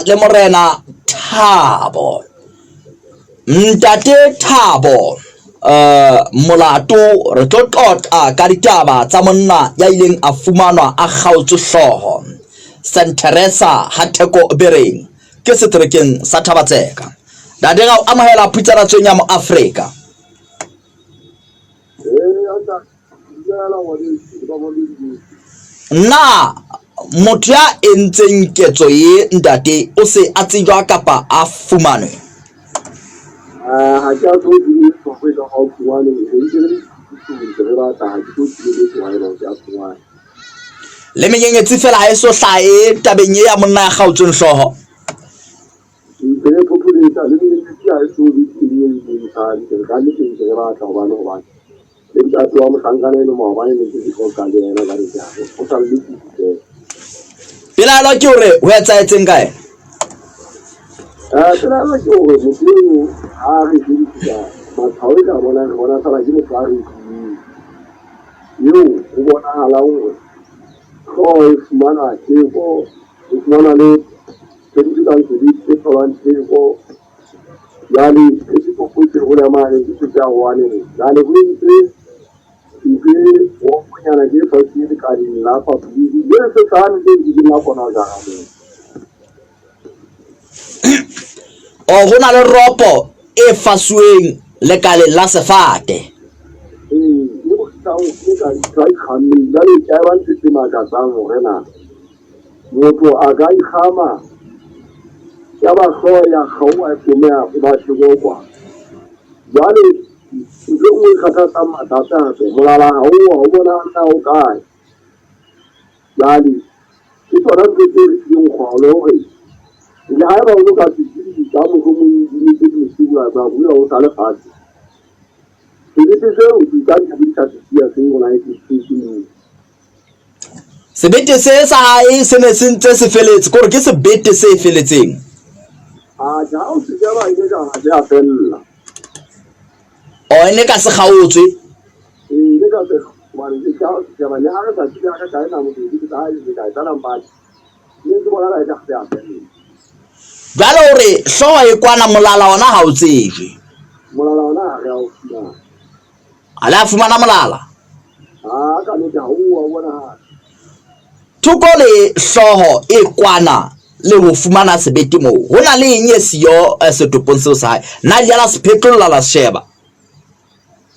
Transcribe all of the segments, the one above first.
le morena Thabo. Ntate Thabo molato re tlo tota ka ditaba tsa monna ya ileng a fumanwa a kgaotswe hlooho St Teresa ha Theko Bereng ke setrekeng sa Thabatseka. Ntate ga o amohela phutsaratsong ya mo Afrika. Na motho ya entseng ketso ye ntate o se a tsejwa kapa a fumanwe? Ha ke a tlo di go ka go tswana le re ba ta ha ke tlo di le tswana ke a tswana le menyenyetsi fela ha eso hlae tabeng ya monna ya kgaotsweng hlooho. Ke population le menyenyetsi ha eso di di ka le ke re ba ta go bana go bana le ka tswa mo sangane le mo ba ne ke go ka le ena ba re ja o sa le ke pela lo ke hore ho etsaetseng kae? Tsela lo ke hore motho a re dintsa ba tsawe ka bona sala ke mo tsari yo o bona hala o go mana ke go bona le ke di ka ke tolan ke go yali ke ko ko ke go le mane ke tsa wane yali go ntse ke o nyana ke fa ke ka di la fa di se sa ne di la kona ga o hona le ropo e fasueng le kale la sefate. Yo sa o ke ka try khammi la le ka ba ntse ma ka sa mo rena motho a ga ikgama ya ba soya khawa ke me a ba shigo kwa jale ke o khata ta ma ta ta ke molala ha o bona na o kae jale ke tsona ke yung kholo re ya ba o ka ti ka mo go mo ni ke se bua ba o sa le fase ke se o di ka di ka ya se o na ke se sebete se sa hae se ne se ntse se feletse gore ke sebete se feletseng. Ja o se ja ba ile ka ha ja fella o ene ka se kgaotswe le ka se wa le ka ja ba ya ga se ja ka na mo di ka ile ka ta ba le ke bona la ja ya fella jalo hore hloho e kwana molala ona ha o tsejwe molala ona ga o fina ala fumana molala ka le ja o bona thoko le hloho e kwana le ho fumana sebete moo hona le eng e siyo setopong seo sa hae na jala sephetlolla la sheba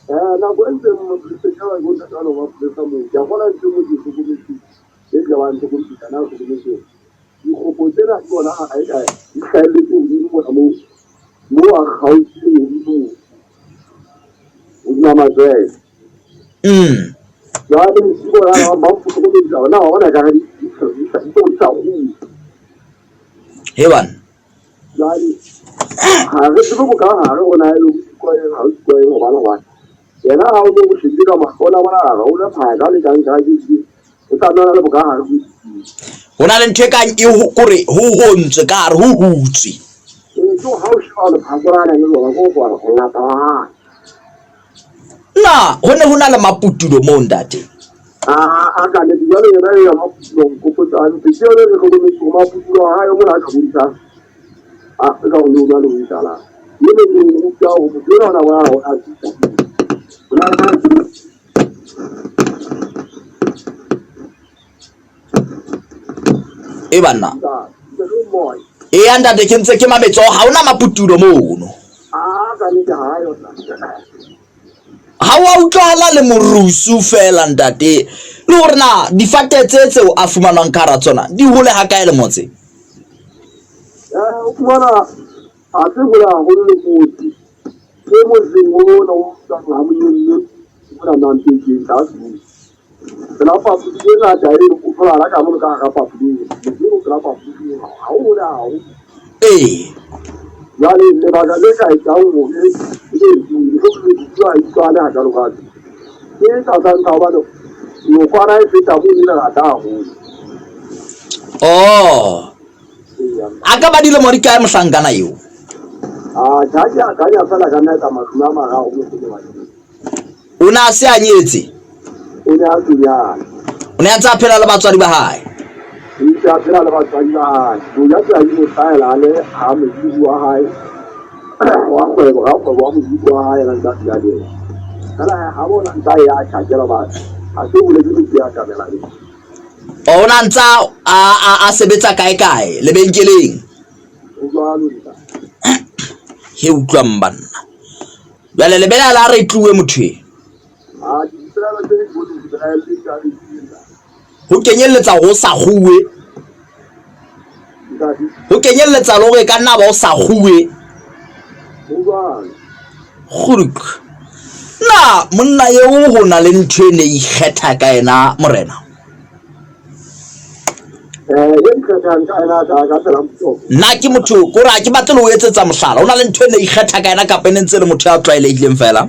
na go ntse mo se ka go ta no wa se mo ja bona ntse mo di go mo se ka wa ntse go tsika na go mo se go potera bona ha ai ka ka le go di mo mo a khauti mo una ma ze ya le go ra ma fu go di na ona ka di to sa hu hewan jali ha re se go ka ha re ona le ko ha ko e ba wa yena ha o mo se dira ma bona bona ga o le pha ka le ka nka di o ta na le go ka ha re hona le ntwe kang e hore ho hontse ka re ho hutsi so ha o sha le pha bona le go go la ta na hona le maputulo mo ndate ka le di le re ya mo go go ta ni se le go go mo maputulo ha yo mo la ka buta ka go lo na lo ita la le le ka o mo na wa o a e banna e anda de ke ntse ke mametso ha ona maputulo mono ka le ha yo ha wa utlwala le morusu fela ntate le hore na difate tseo a fumanwang ka ra tsona di hole ha kae le motse o fumana a se gola go le motse ke mo se mo na o sa ha mo le mo na nan ke ka su la pa pu ke na ja ile ku fala la ka mo ka ga pa pu ni mo ka pa pu ha o la o ya le ba ga le ka i ka o le go le ka na ka ro ka ke ta san ta ba do no kwa na se ta bu ni na ta ho aka ba dile mori ka mohlankana eo ja ka ya fela ka na ka masuna ma ga o mo se ba o na se anyetse o ne a tsenya o ne a tsa phela le batswadi ba hae Itse a phela le batswadi ba hae. Moja ke a di mo hlahela le ha modimo wa hae wa kgwebo wa modimo wa hae la ntse ya dira. Kana ha bona ntse ya tjhakela batho. Ha se bole ke motho ya tlamela le. ona ntsa a sebetsa kae lebenkeleng O jwalo nta. he utlwang banna jwale lebela la re tluwe motho Ah, di tsela tse di bone di tsela le tsa di. ho kenyelletsa ho sa kguwe ho kenyelletsa le hore ka nna ba o sa kguwe khuruk na monna eo ho na le ntho e ne ikgetha ka ena morena nna ke motho ko ra ke batle le ho etsetsa mohlala ho na le ntho e ne ikgetha ka ena kapa ne ntse le motho ya tlwaelehileng fela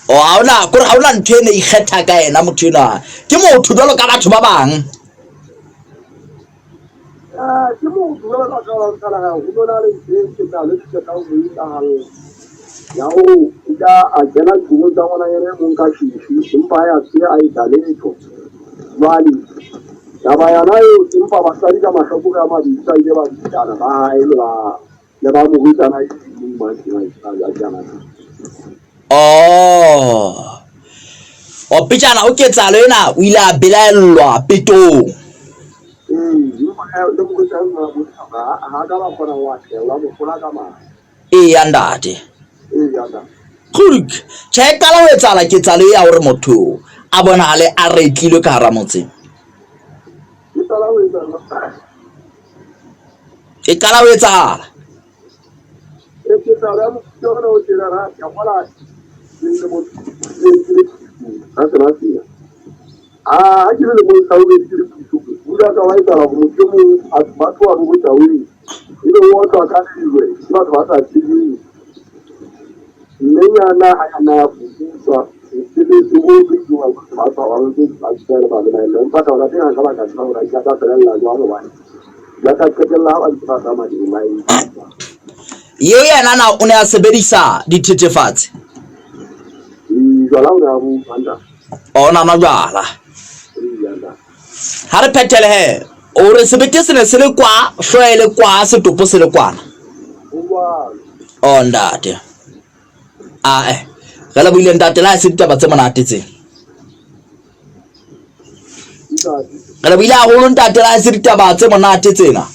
o ha ona ntho e ne ikgetha ka ena motho ena ke motho jwalo ka batho ba bang ke motho jwalo ka batho ba bang ho bona le ntse ka le se ka ho isa halo ya ho ida a kena go tsa bona yene mo nka shishi empa ya se a ida letho mali ya ba yana yo empa ba tsari ka mahlobo ka mabitsa ile ba ditana ba hae le ba mo hutana mo ba ya jana o pitjana o ketsalo ena o ile a belaellwa petong eya ntate khuruk tjhe qala ho etsahala ketsalo ya hore motho a bonahale a retlilwe ka hara motse e qala ho etsahala eo yena na o ne a sebedisa dithethefatsi ona na jwala ha re phethele he o re sebete se ne se le kwa hloele kwa setopo se le kwana o ntate gala buile ntate la se ditaba tse monate tse gala buile a go ntate la se ditaba tse monate tsena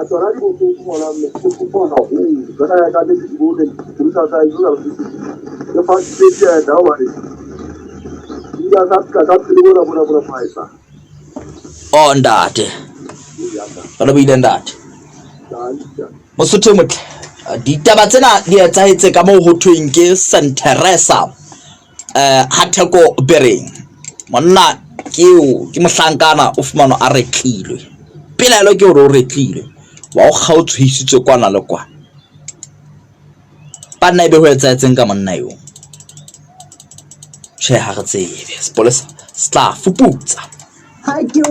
tsona di botlhoko bona mme go bona go tsena ya ka di bone di sa sa iso le fa di tse da wa ri ya sa ka tsile bona faisa o ntate gala buile ntate mosotho motle ditaba tsena di etsahetse ka moo ho thweng ke St Teresa Hateko Bereng monna ke mohlankana o fumana a retlilwe pelaelo ke hore o retlilwe wa o kgaotshisitswe kwana le kwana panna ebe ho etsahetseng ka monna eo tjhe ha re tsebe sepolesa sta fuputsa ha ke